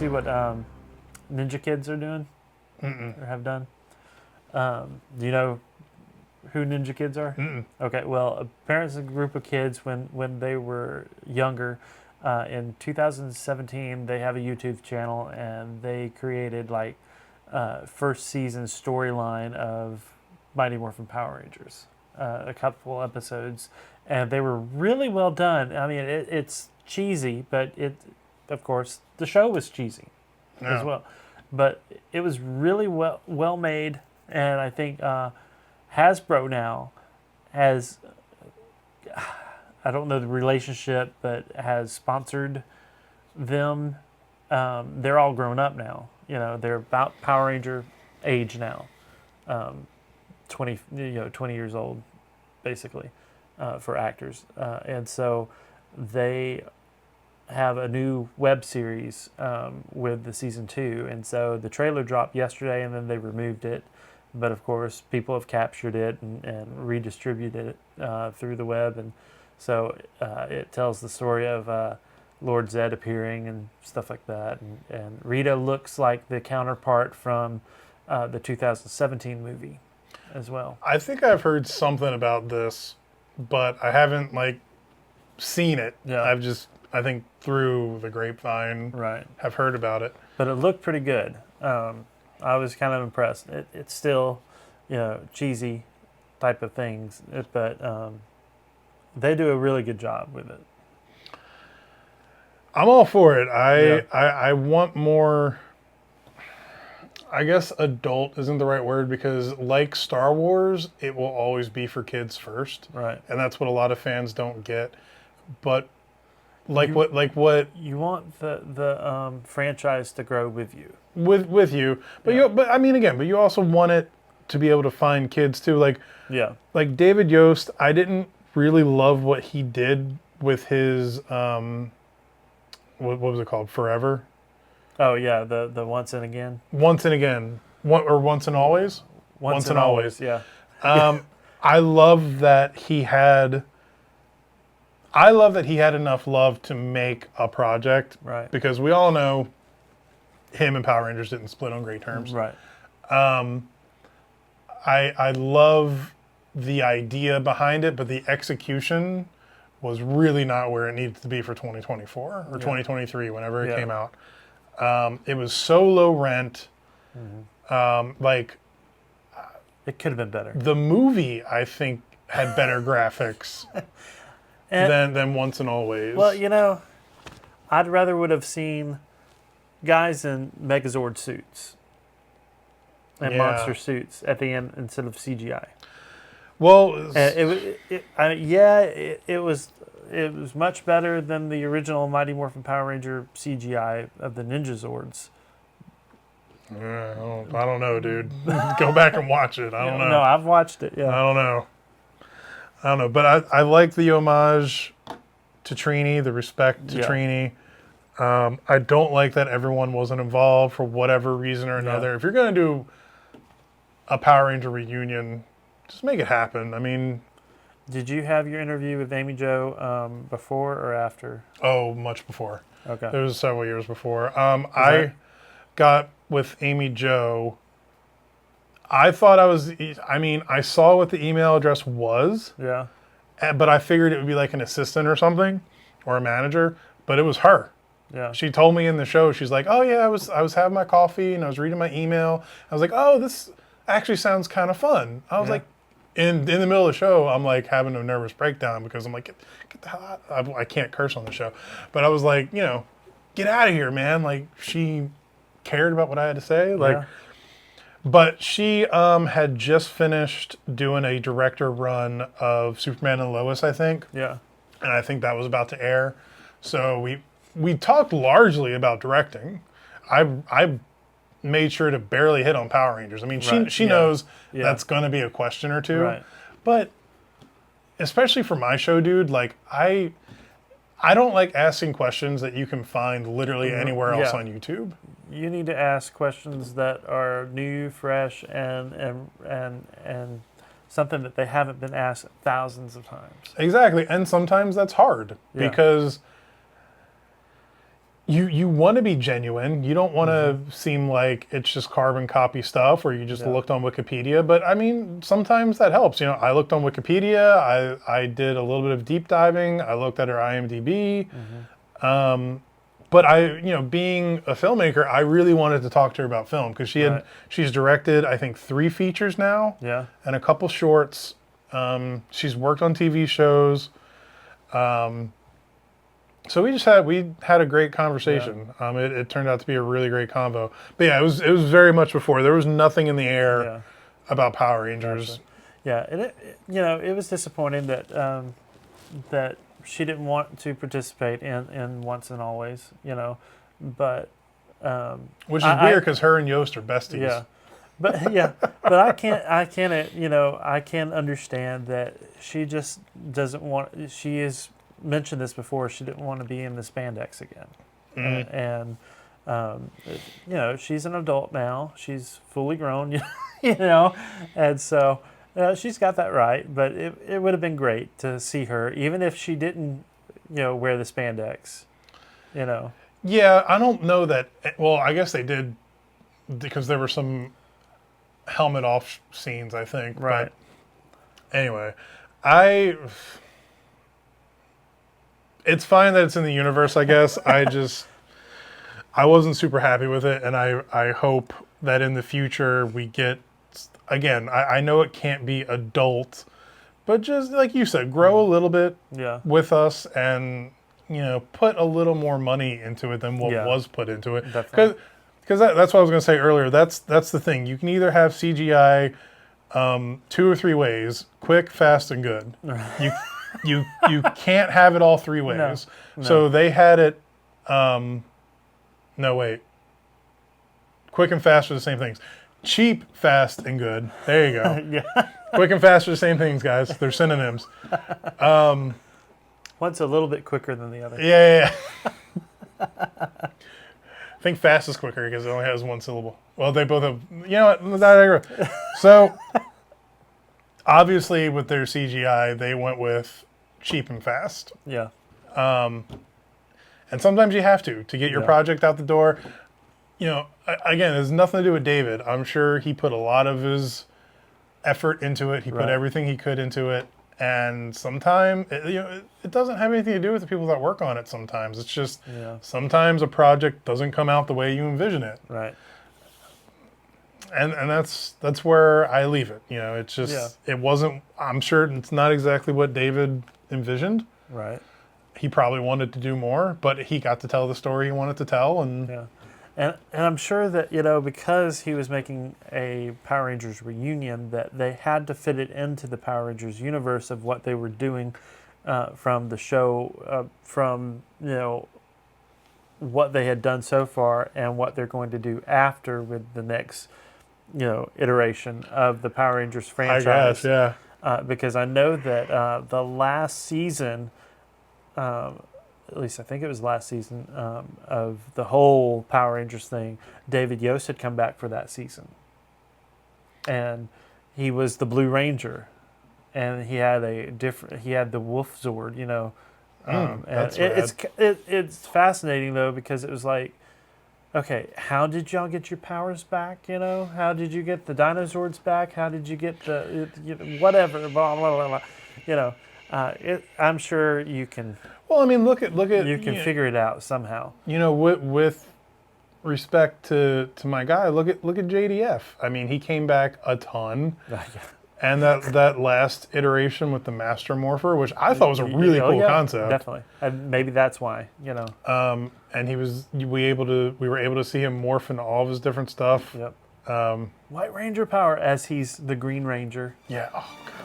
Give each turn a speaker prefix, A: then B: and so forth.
A: what Ninja Kids are doing or have done? Do you know who Ninja Kids are? Okay, well, apparently it's a group of kids when they were younger. In 2017, they have a YouTube channel and they created like first season storyline of Mighty Morphin Power Rangers, a couple episodes, and they were really well done. I mean, it's cheesy, but of course, the show was cheesy as well, but it was really well made, and I think Hasbro now has, I don't know the relationship, but has sponsored them. They're all grown up now. They're about Power Ranger age now, 20 years old, basically, for actors, and so they have a new web series with the season 2, and so the trailer dropped yesterday, and then they removed it. But of course, people have captured it and redistributed it through the web, and so it tells the story of Lord Zed appearing and stuff like that. And Rita looks like the counterpart from the 2017 movie as well.
B: I think I've heard something about this, but I haven't seen it.
A: Yeah.
B: I think through the grapevine, have heard about it.
A: But it looked pretty good. I was kind of impressed. It's still, cheesy type of things, but they do a really good job with it.
B: I'm all for it. I want more. I guess adult isn't the right word, because like Star Wars, it will always be for kids first.
A: Right.
B: And that's what a lot of fans don't get. But what
A: you want the franchise to grow with you.
B: With you. But you also want it to be able to find kids too. Like David Yost, I didn't really love what he did with his what was it called? Forever?
A: Oh yeah, the Once and Again.
B: Once and Again. Once and Always?
A: Once and Always, yeah.
B: I love that he had enough love to make a project.
A: Right.
B: Because we all know him and Power Rangers didn't split on great terms.
A: Right.
B: I love the idea behind it, but the execution was really not where it needed to be for 2024 or 2023, whenever it came out. It was so low rent.
A: It could have been better.
B: The movie, I think, had better graphics than Once and Always.
A: Well, I'd rather would have seen guys in Megazord suits and monster suits at the end instead of CGI.
B: Well,
A: it was much better than the original Mighty Morphin Power Ranger CGI of the Ninja Zords.
B: I don't know, dude. Go back and watch it. I don't know.
A: No, I've watched it. Yeah.
B: I don't know. But I like the homage to Trini, the respect to Trini. I don't like that everyone wasn't involved for whatever reason or another. If you're going to do a Power Ranger reunion, just make it happen. I mean...
A: Did you have your interview with Amy Jo before or after?
B: Oh, much before.
A: Okay.
B: It was several years before. I got with Amy Jo. I thought I saw what the email address was.
A: Yeah.
B: But I figured it would be like an assistant or something, or a manager, but it was her.
A: Yeah.
B: She told me in the show, she's like, oh yeah, I was having my coffee and I was reading my email. I was like, oh, this actually sounds kind of fun. I was like, in the middle of the show, I'm like having a nervous breakdown because I'm like, get the hell out. I can't curse on the show. But I was like, get out of here, man. Like, she cared about what I had to say. But she had just finished doing a director run of Superman and Lois, I think.
A: Yeah.
B: And I think that was about to air. So we talked largely about directing. I made sure to barely hit on Power Rangers. I mean, she knows that's going to be a question or two.
A: Right.
B: But especially for my show, dude, I don't like asking questions that you can find literally anywhere else on YouTube.
A: You need to ask questions that are new, fresh, and something that they haven't been asked thousands of times.
B: Exactly. And sometimes that's hard because you want to be genuine. You don't want to seem like it's just carbon copy stuff or you just looked on Wikipedia. But I mean, sometimes that helps. I looked on Wikipedia. I did a little bit of deep diving. I looked at her IMDb. But being a filmmaker, I really wanted to talk to her about film because she's directed, I think, 3 features now.
A: Yeah.
B: And a couple shorts. She's worked on TV shows. So we had a great conversation. Yeah. It turned out to be a really great convo. But yeah, it was very much before. There was nothing in the air about Power Rangers.
A: Gotcha. Yeah, and it was disappointing that that she didn't want to participate in Once and Always. But
B: which is weird because her and Yost are besties.
A: Yeah. But I can understand that she just doesn't want. She has mentioned this before. She didn't want to be in the spandex again, and she's an adult now. She's fully grown, and so she's got that right. But it would have been great to see her, even if she didn't, wear the spandex,
B: Yeah, I don't know that. Well, I guess they did because there were some helmet off scenes, I think.
A: Right.
B: But anyway, it's fine that it's in the universe, I guess. I wasn't super happy with it, and I hope that in the future we get, again, I know it can't be adult, but just like you said, grow a little bit with us and, put a little more money into it than what was put into it.
A: Definitely.
B: Because that's what I was going to say earlier. That's the thing. You can either have CGI 2 or 3 ways: quick, fast, and good. You can't have it all 3 ways. No. So they had it. No, wait. Quick and fast are the same things. Cheap, fast, and good. There you go. Quick and fast are the same things, guys. They're synonyms.
A: One's a little bit quicker than the other.
B: Yeah. I think fast is quicker because it only has 1 syllable. Well, they both have. You know what? So, obviously, with their CGI, they went with cheap and fast.
A: Yeah.
B: And sometimes you have to get your project out the door. Again, there's nothing to do with David. I'm sure he put a lot of his effort into it. He put everything he could into it. And sometimes, it doesn't have anything to do with the people that work on it sometimes. It's just sometimes a project doesn't come out the way you envision it.
A: Right.
B: And that's where I leave it. It's just, it wasn't, I'm sure it's not exactly what David envisioned.
A: Right.
B: He probably wanted to do more, but he got to tell the story he wanted to tell.
A: And I'm sure that, because he was making a Power Rangers reunion, that they had to fit it into the Power Rangers universe of what they were doing from the show, from, what they had done so far and what they're going to do after with the next, iteration of the Power Rangers franchise.
B: I guess, yeah.
A: Because I know that the last season... at least I think it was last season, of the whole Power Rangers thing, David Yost had come back for that season. And he was the Blue Ranger. And he had the Wolf Zord, it's fascinating, though, because it was like, okay, how did y'all get your powers back, How did you get the Dinozords back? How did you get the, whatever, blah, blah, blah, blah, I'm sure you can...
B: Well, I mean, look at
A: you can figure it out somehow.
B: With respect to my guy, look at JDF. I mean, he came back a ton, and that last iteration with the Master Morpher, which I thought was a really cool concept.
A: Definitely, and maybe that's why
B: And we were able to see him morph into all of his different stuff.
A: Yep. White Ranger power as he's the Green Ranger.
B: Yeah. Oh God.